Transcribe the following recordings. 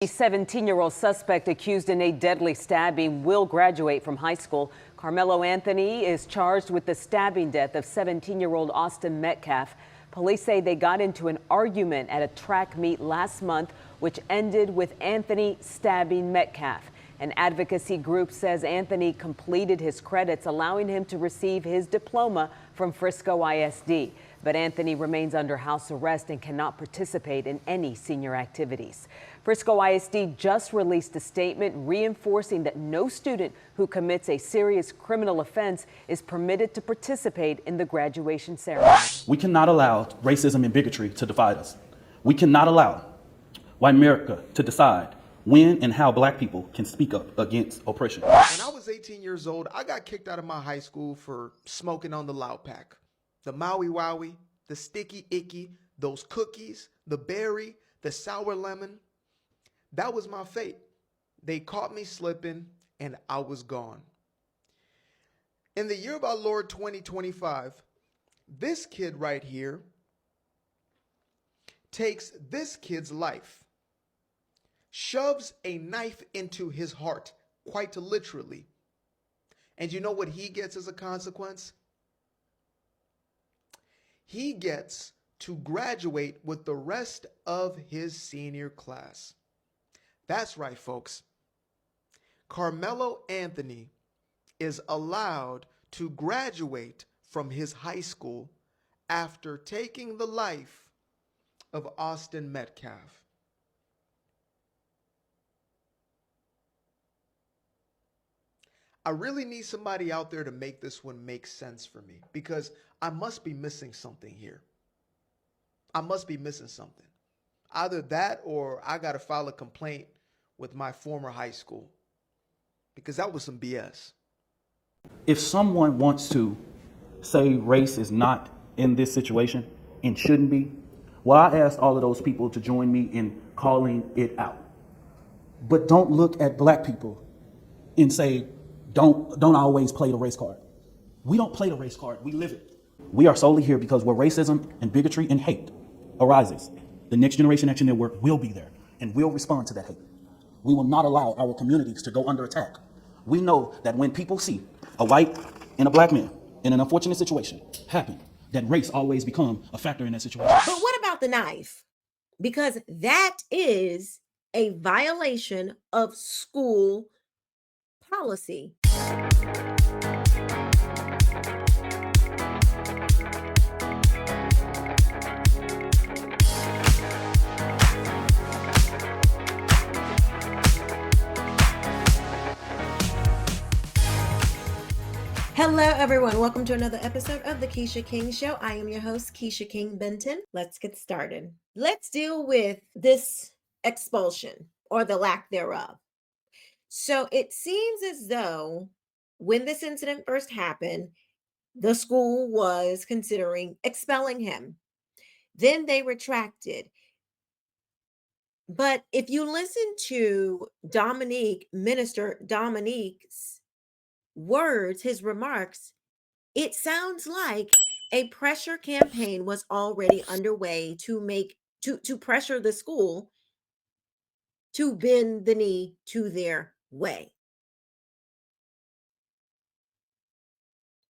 A 17-year-old suspect accused in a deadly stabbing will graduate from high school. Karmelo Anthony is charged with the stabbing death of 17-year-old Austin Metcalf. Police say they got into an argument at a track meet last month, which ended with Anthony stabbing Metcalf. An advocacy group says Anthony completed his credits, allowing him to receive his diploma from Frisco ISD. But Anthony remains under house arrest and cannot participate in any senior activities. Frisco ISD just released a statement reinforcing that no student who commits a serious criminal offense is permitted to participate in the graduation ceremony. We cannot allow racism and bigotry to divide us. We cannot allow white America to decide when and how black people can speak up against oppression. When I was 18 years old, I got kicked out of my high school for smoking on the loud pack. The Maui Wowie, the Sticky Icky, those cookies, the berry, the sour lemon. That was my fate. They caught me slipping and I was gone. In the year of our Lord 2025, this kid right here takes this kid's life, shoves a knife into his heart, quite literally. And you know what he gets as a consequence? He gets to graduate with the rest of his senior class. That's right, folks. Karmelo Anthony is allowed to graduate from his high school after taking the life of Austin Metcalf. I really need somebody out there to make this one make sense for me, because I must be missing something here. I must be missing something. Either that or I got to file a complaint with my former high school, because that was some BS. If someone wants to say race is not in this situation and shouldn't be, well, I asked all of those people to join me in calling it out. But don't look at black people and say, don't always play the race card. We don't play the race card, we live it. We are solely here because where racism and bigotry and hate arises, the Next Generation Action Network will be there and will respond to that hate. We will not allow our communities to go under attack. We know that when people see a white and a black man in an unfortunate situation happen, that race always become a factor in that situation. But what about the knife? Because that is a violation of school policy. Hello, everyone. Welcome to another episode of the Quisha King Show. I am your host, Quisha King Benton. Let's get started. Let's deal with this expulsion or the lack thereof. So it seems as though when this incident first happened, the school was considering expelling him. Then they retracted. But if you listen to Minister Dominique's words, his remarks, it sounds like a pressure campaign was already underway to pressure the school to bend the knee to their way.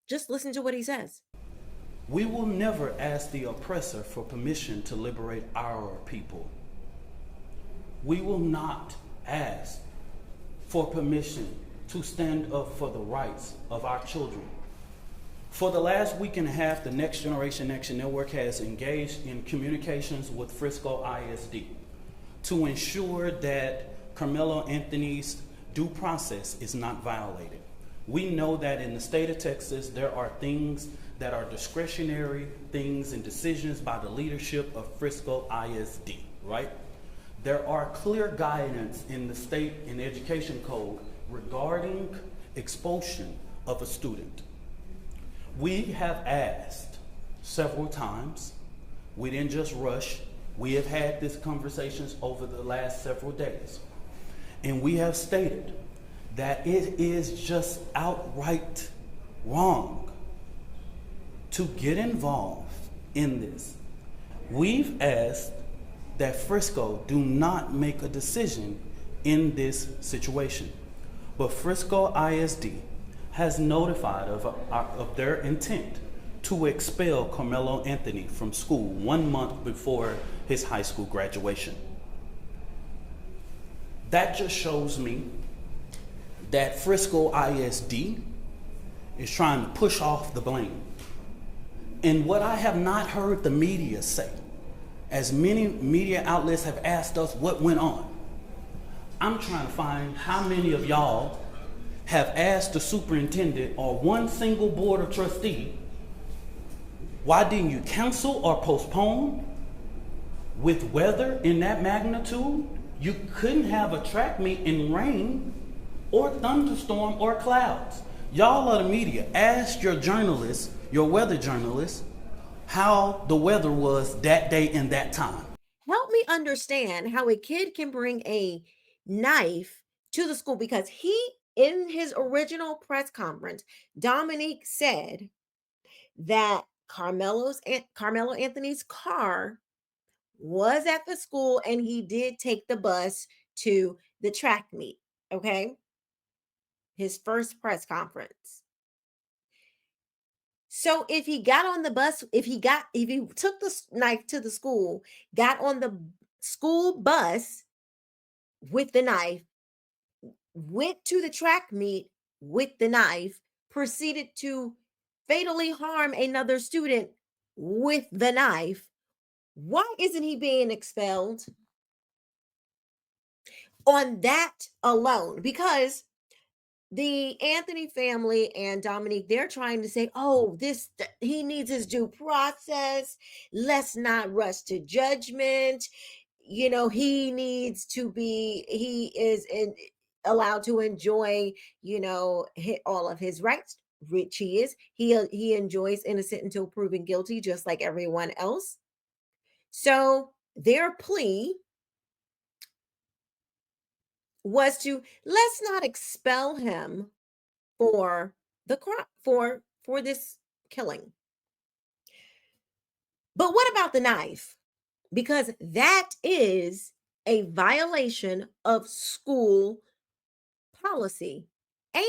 Just listen to what he says. We will never ask the oppressor for permission to liberate our people. We will not ask for permission to stand up for the rights of our children. For the last week and a half, the Next Generation Action Network has engaged in communications with Frisco ISD to ensure that Karmelo Anthony's due process is not violated. We know that in the state of Texas, there are things that are discretionary things and decisions by the leadership of Frisco ISD, right? There are clear guidance in the state and education code regarding expulsion of a student. We have asked several times. We didn't just rush. We have had these conversations over the last several days. And we have stated that it is just outright wrong to get involved in this. We've asked that Frisco do not make a decision in this situation. But Frisco ISD has notified of their intent to expel Karmelo Anthony from school 1 month before his high school graduation. That just shows me that Frisco ISD is trying to push off the blame. And what I have not heard the media say, as many media outlets have asked us what went on, I'm trying to find how many of y'all have asked the superintendent or one single board of trustee, why didn't you cancel or postpone? With weather in that magnitude, you couldn't have a track meet in rain or thunderstorm or clouds. Y'all are the media. Ask your journalists, your weather journalists, how the weather was that day and that time. Help me understand how a kid can bring a knife to the school, because in his original press conference, Dominique said that Carmelo Anthony's car was at the school and he did take the bus to the track meet. Okay. His first press conference. So if he got on the bus, if he took the knife to the school, got on the school bus with the knife, went to the track meet with the knife, proceeded to fatally harm another student with the knife, why isn't he being expelled on that alone? Because the Anthony family and Dominique, they're trying to say, oh, he needs his due process. Let's not rush to judgment. He needs to be, allowed to enjoy, all of his rights, which he is. He enjoys innocent until proven guilty, just like everyone else. So their plea was to, let's not expel him for the crime, for this killing. But what about the knife? Because that is a violation of school policy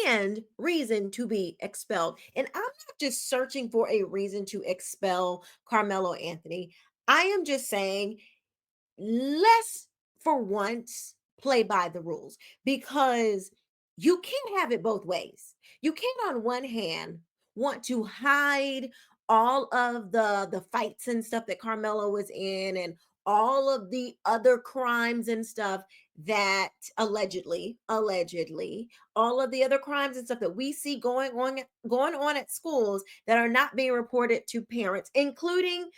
and reason to be expelled. And I'm not just searching for a reason to expel Karmelo Anthony. I am just saying, let's for once play by the rules, because you can't have it both ways. You can't on one hand want to hide all of the fights and stuff that Karmelo was in, and all of the other crimes and stuff that allegedly all of the other crimes and stuff that we see going on at schools that are not being reported to parents, including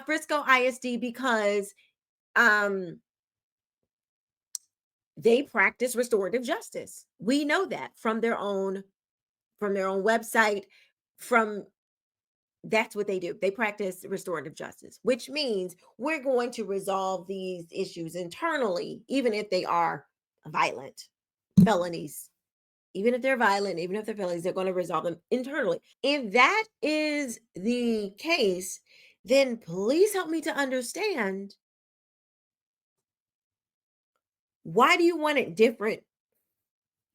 Frisco ISD, because they practice restorative justice. We know that from their own website. That's what they do. They practice restorative justice, which means we're going to resolve these issues internally, even if they are violent felonies. Even if they're violent, even if they're felonies, they're going to resolve them internally. If that is the case, then please help me to understand, why do you want it different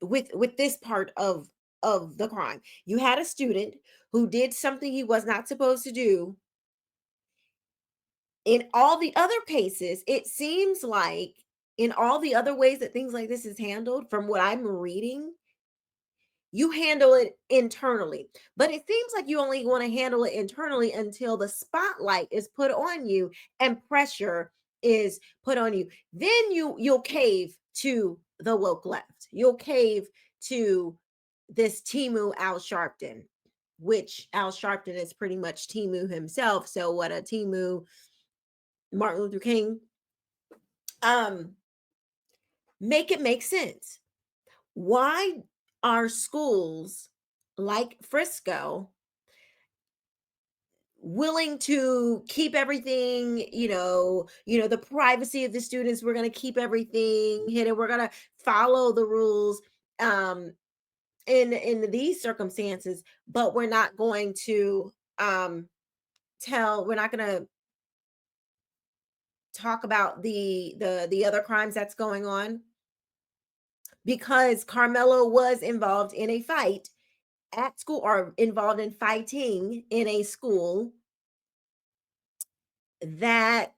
with this part of the crime? You had a student who did something he was not supposed to do. In all the other cases, it seems like in all the other ways that things like this is handled, from what I'm reading, you handle it internally. But it seems like you only want to handle it internally until the spotlight is put on you and pressure is put on you. Then you'll cave to the woke left. You'll cave to this Timu Al Sharpton, which Al Sharpton is pretty much Timu himself. So what a Timu Martin Luther King. Make it make sense. Why are schools like Frisco willing to keep everything, the privacy of the students? We're going to keep everything hidden. We're going to follow the rules in these circumstances, but we're not going to we're not going to talk about the other crimes that's going on, because Karmelo was involved in a fight at school, or involved in fighting in a school that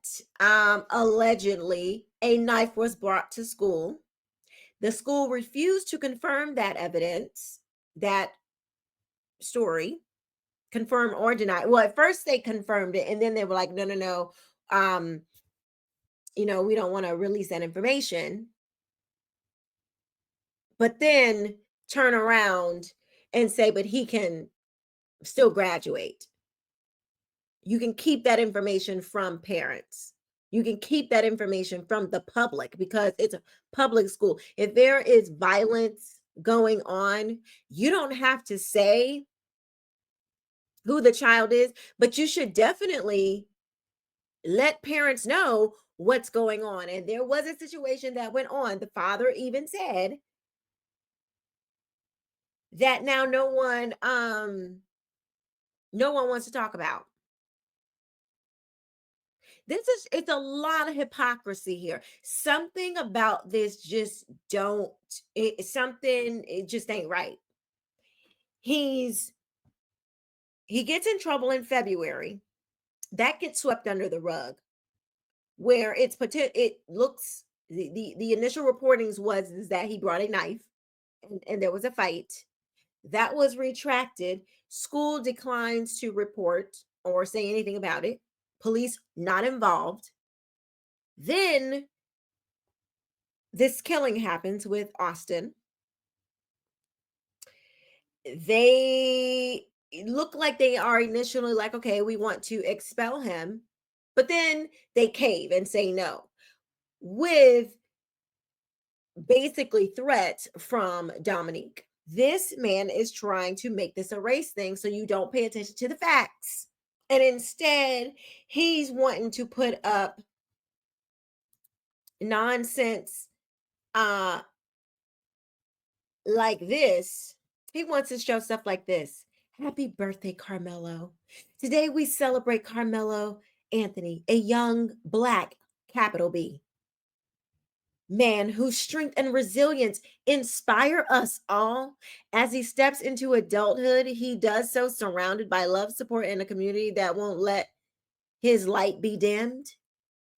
allegedly a knife was brought to school. The school refused to confirm that evidence, that story, confirm or deny. Well, at first they confirmed it, and then they were like, no, no, no. We don't want to release that information. But then turn around and say, but he can still graduate. You can keep that information from parents. You can keep that information from the public, because it's a public school. If there is violence going on, you don't have to say who the child is, but you should definitely let parents know what's going on. And there was a situation that went on. The father even said that now no one wants to talk about. It's a lot of hypocrisy here. Something about this just it just ain't right. He gets in trouble in February. That gets swept under the rug, where it looks, the initial reportings is that he brought a knife, and there was a fight. That was retracted. School declines to report or say anything about it. Police not involved. Then this killing happens with Austin. They look like they are initially like, okay, we want to expel him, but then they cave and say no, with basically threats from Dominique. This man is trying to make this a race thing, so you don't pay attention to the facts. And instead, he's wanting to put up nonsense like this. He wants to show stuff like this. Happy birthday, Karmelo. Today we celebrate Karmelo Anthony, a young Black, capital B, man whose strength and resilience inspire us all. As he steps into adulthood, he does so surrounded by love, support, and a community that won't let his light be dimmed.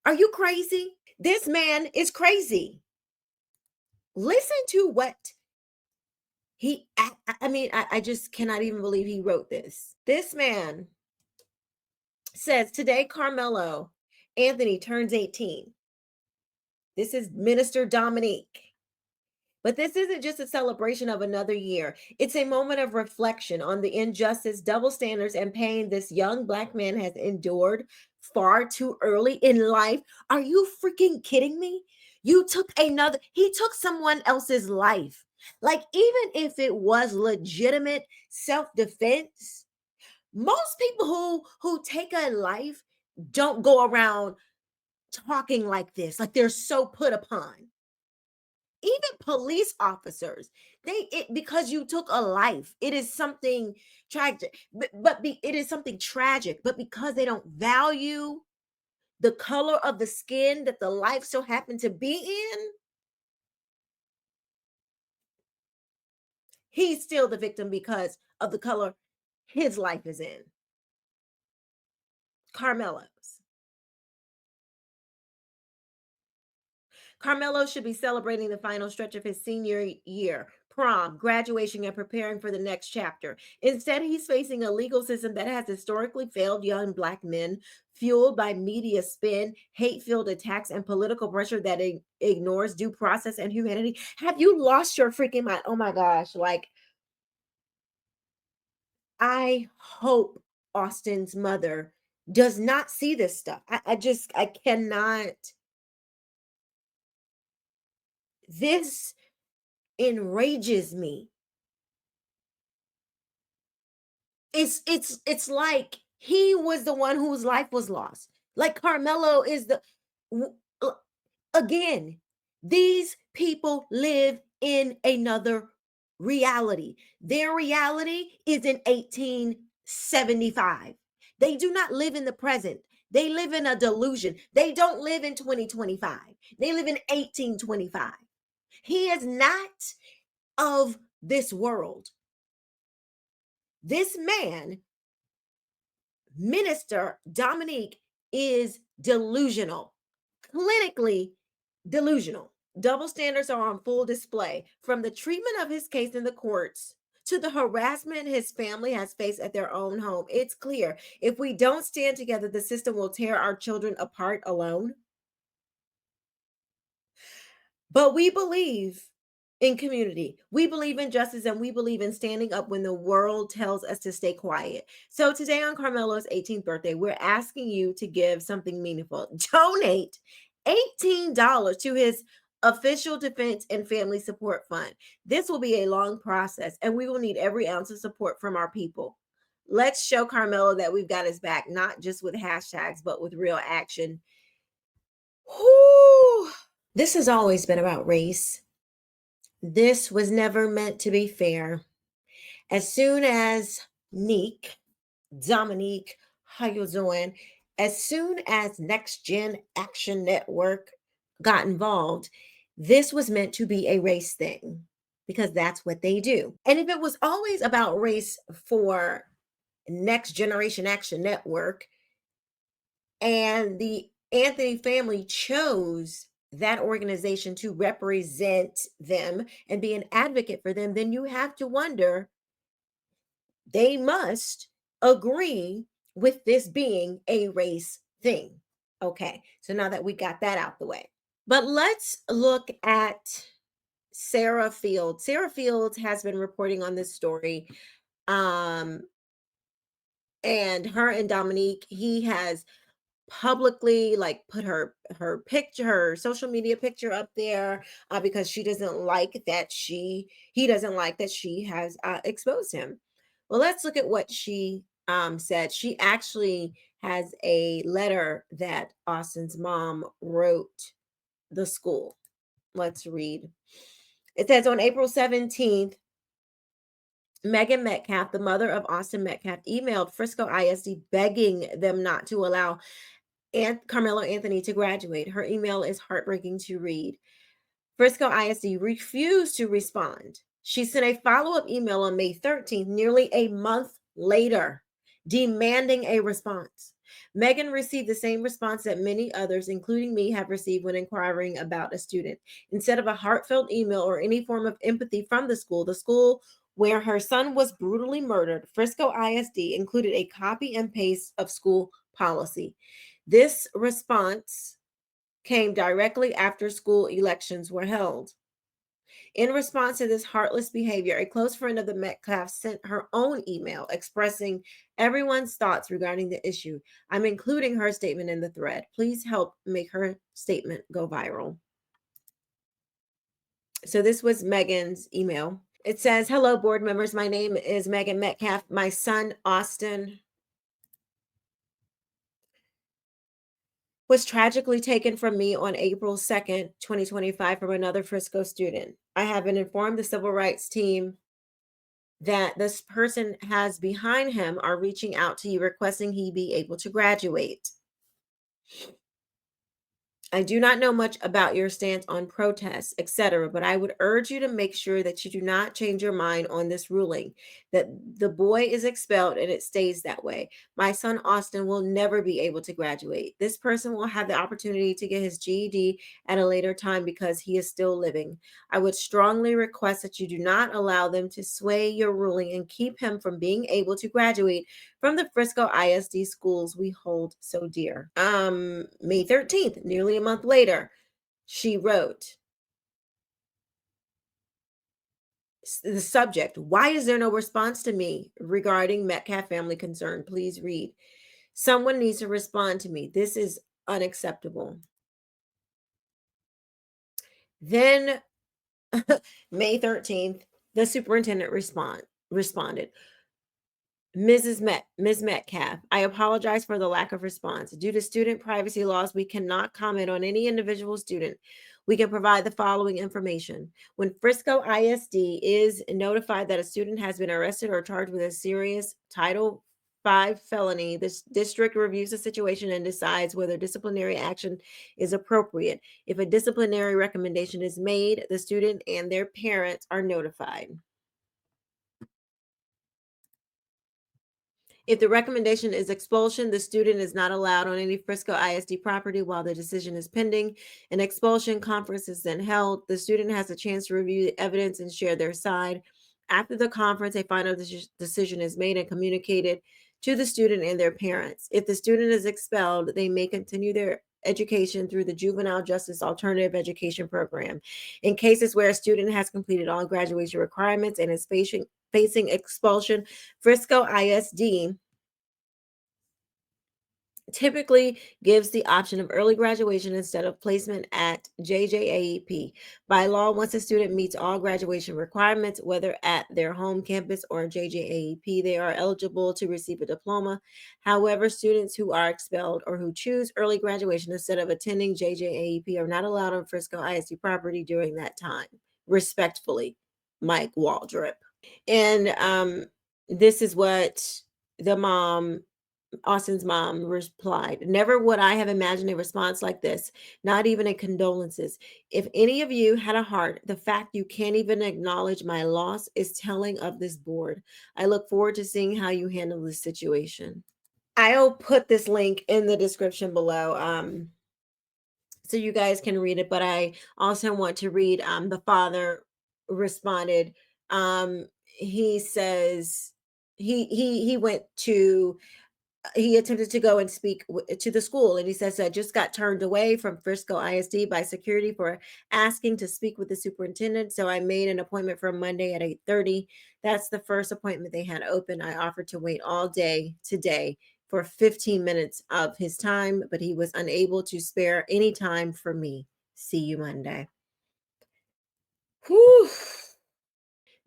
Are you crazy? This man is crazy. Listen to what I just cannot even believe he wrote this. This man says, today Karmelo Anthony turns 18. This is Minister Dominique. But this isn't just a celebration of another year. It's a moment of reflection on the injustice, double standards, and pain this young Black man has endured far too early in life. Are you freaking kidding me? He took someone else's life. Like, even if it was legitimate self-defense, most people who take a life don't go around talking like this, like they're so put upon. Even police officers, because you took a life, it is something tragic. It is something tragic. But because they don't value the color of the skin that the life so happened to be in, he's still the victim because of the color his life is in. Karmelo should be celebrating the final stretch of his senior year, prom, graduation, and preparing for the next chapter. Instead, he's facing a legal system that has historically failed young Black men, fueled by media spin, hate-filled attacks, and political pressure that ignores due process and humanity. Have you lost your freaking mind? Oh my gosh. Like, I hope Austin's mother does not see this stuff. I cannot. This enrages me. It's like he was the one whose life was lost. Like, Karmelo is again, these people live in another reality. Their reality is in 1875. They do not live in the present. They live in a delusion. They don't live in 2025. They live in 1825. He is not of this world. This man, Minister Dominique, is delusional, clinically delusional. Double standards are on full display, from the treatment of his case in the courts to the harassment his family has faced at their own home. It's clear, if we don't stand together, the system will tear our children apart alone. But we believe in community. We believe in justice, and we believe in standing up when the world tells us to stay quiet. So today, on Karmelo's 18th birthday, we're asking you to give something meaningful. Donate $18 to his official defense and family support fund. This will be a long process, and we will need every ounce of support from our people. Let's show Karmelo that we've got his back, not just with hashtags, but with real action. Whew. This has always been about race. This was never meant to be fair. As soon as Dominique, how you doing? As soon as Next Gen Action Network got involved, this was meant to be a race thing, because that's what they do. And if it was always about race for Next Generation Action Network, and the Anthony family chose that organization to represent them and be an advocate for them, then you have to wonder, they must agree with this being a race thing. Okay, so now that we got that out the way, but let's look at Sarah Fields. Sarah Fields has been reporting on this story. And her and Dominique, he has publicly put her picture, her social media picture up there, because he doesn't like that she has exposed him. Well, let's look at what she said. She actually has a letter that Austin's mom wrote the school. Let's read. It says, on April 17th, Megan Metcalf, the mother of Austin Metcalf, emailed Frisco ISD begging them not to allow Karmelo Anthony to graduate. Her email is heartbreaking to read. Frisco ISD refused to respond. She sent a follow-up email on May 13th, nearly a month later, demanding a response. Megan received the same response that many others, including me, have received when inquiring about a student. Instead of a heartfelt email or any form of empathy from the school where her son was brutally murdered, Frisco ISD included a copy and paste of school policy. This response came directly after school elections were held. In response to this heartless behavior, a close friend of the Metcalfs sent her own email expressing everyone's thoughts regarding the issue. I'm including her statement in the thread. Please help make her statement go viral. So this was Megan's email. It says, hello, board members. My name is Megan Metcalf. My son, Austin, was tragically taken from me on April 2nd, 2025 from another Frisco student. I have been informed the civil rights team that this person has behind him are reaching out to you requesting he be able to graduate. I do not know much about your stance on protests, etc., but I would urge you to make sure that you do not change your mind on this ruling, that the boy is expelled and it stays that way. My son, Austin, will never be able to graduate. This person will have the opportunity to get his GED at a later time because he is still living. I would strongly request that you do not allow them to sway your ruling and keep him from being able to graduate from the Frisco ISD schools we hold so dear. May 13th, nearly a month later, she wrote the subject, why is there no response to me regarding Metcalf family concern? Please read. Someone needs to respond to me. This is unacceptable. Then May 13th, the superintendent responded. Ms. Metcalf, I apologize for the lack of response. Due to student privacy laws, we cannot comment on any individual student. We can provide the following information. When Frisco ISD is notified that a student has been arrested or charged with a serious Title 5 felony. This district reviews the situation and decides whether disciplinary action is appropriate. If a disciplinary recommendation is made, the student and their parents are notified. If the recommendation is expulsion, the student is not allowed on any Frisco ISD property while the decision is pending. An expulsion conference is then held. The student has a chance to review the evidence and share their side. After the conference, a final decision is made and communicated to the student and their parents. If the student is expelled, they may continue their education through the Juvenile Justice Alternative Education Program. In cases where a student has completed all graduation requirements and is facing expulsion, Frisco ISD typically gives the option of early graduation instead of placement at JJAEP. By law, once a student meets all graduation requirements, whether at their home campus or JJAEP, they are eligible to receive a diploma. However, students who are expelled or who choose early graduation instead of attending JJAEP are not allowed on Frisco ISD property during that time. Respectfully, Mike Waldrop. And this is what the mom, Austin's mom, replied. Never would I have imagined a response like this, not even a condolences. If any of you had a heart, the fact you can't even acknowledge my loss is telling of this board. I look forward to seeing how you handle this situation. I'll put this link in the description below. So you guys can read it, but I also want to read the father responded. He says he went to he attempted to go and speak to the school, and he says I just got turned away from Frisco ISD by security for asking to speak with the superintendent, so I made an appointment for Monday at 8:30. That's the first appointment they had open. I offered to wait all day today for 15 minutes of his time, but he was unable to spare any time for me. See you Monday. Whew.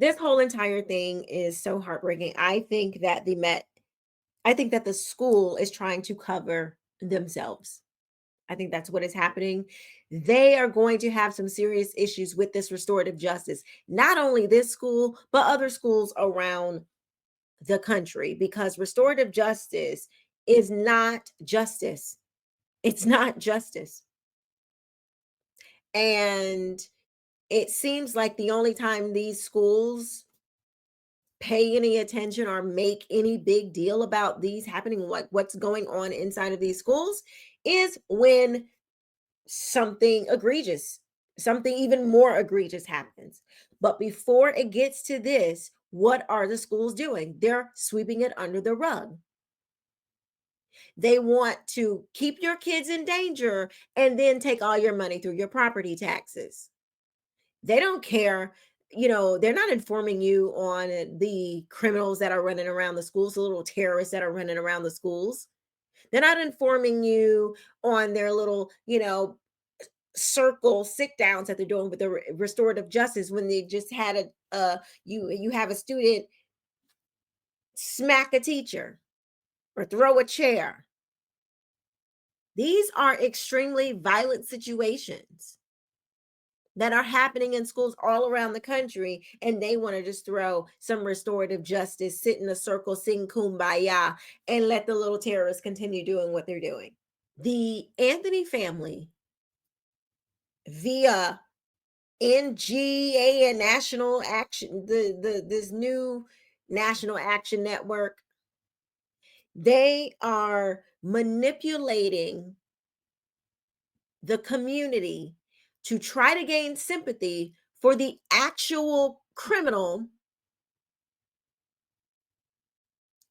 This whole entire thing is so heartbreaking. I think that the school is trying to cover themselves. I think that's what is happening. They are going to have some serious issues with this restorative justice. Not only this school, but other schools around the country, because restorative justice is not justice. It's not justice. And it seems like the only time these schools pay any attention or make any big deal about these happening, like what's going on inside of these schools, is when something egregious, something even more egregious happens. But before it gets to this, what are the schools doing? They're sweeping it under the rug. They want to keep your kids in danger and then take all your money through your property taxes. They don't care. They're not informing you on the criminals that are running around the schools, the little terrorists that are running around the schools. They're not informing you on their little, circle sit downs that they're doing with the restorative justice, when they just had you have a student smack a teacher or throw a chair. These are extremely violent situations that are happening in schools all around the country, and they want to just throw some restorative justice, sit in a circle, sing kumbaya, and let the little terrorists continue doing what they're doing. The Anthony family, via NGA and National Action, this new National Action Network, they are manipulating the community to try to gain sympathy for the actual criminal,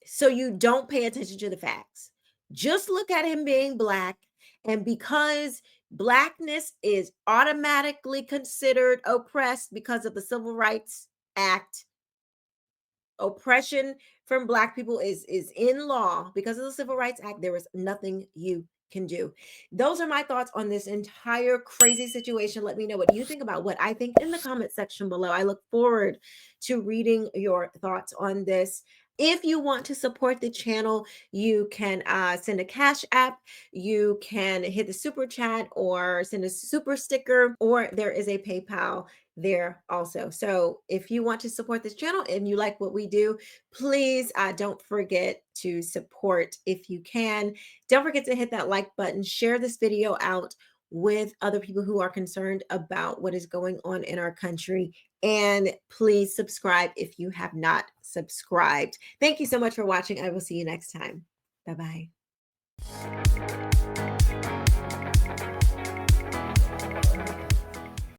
so you don't pay attention to the facts. Just look at him being Black, and because Blackness is automatically considered oppressed because of the Civil Rights Act, oppression from Black people is in law because of the Civil Rights Act. There is nothing you can do. Those are my thoughts on this entire crazy situation. Let me know what you think about what I think in the comment section below. I look forward to reading your thoughts on this. If you want to support the channel, you can send a Cash App, you can hit the super chat or send a super sticker, or there is a PayPal there also. So if you want to support this channel and you like what we do, please don't forget to support if you can. Don't forget to hit that like button, share this video out with other people who are concerned about what is going on in our country. And please subscribe if you have not subscribed. Thank you so much for watching. I will see you next time. Bye-bye.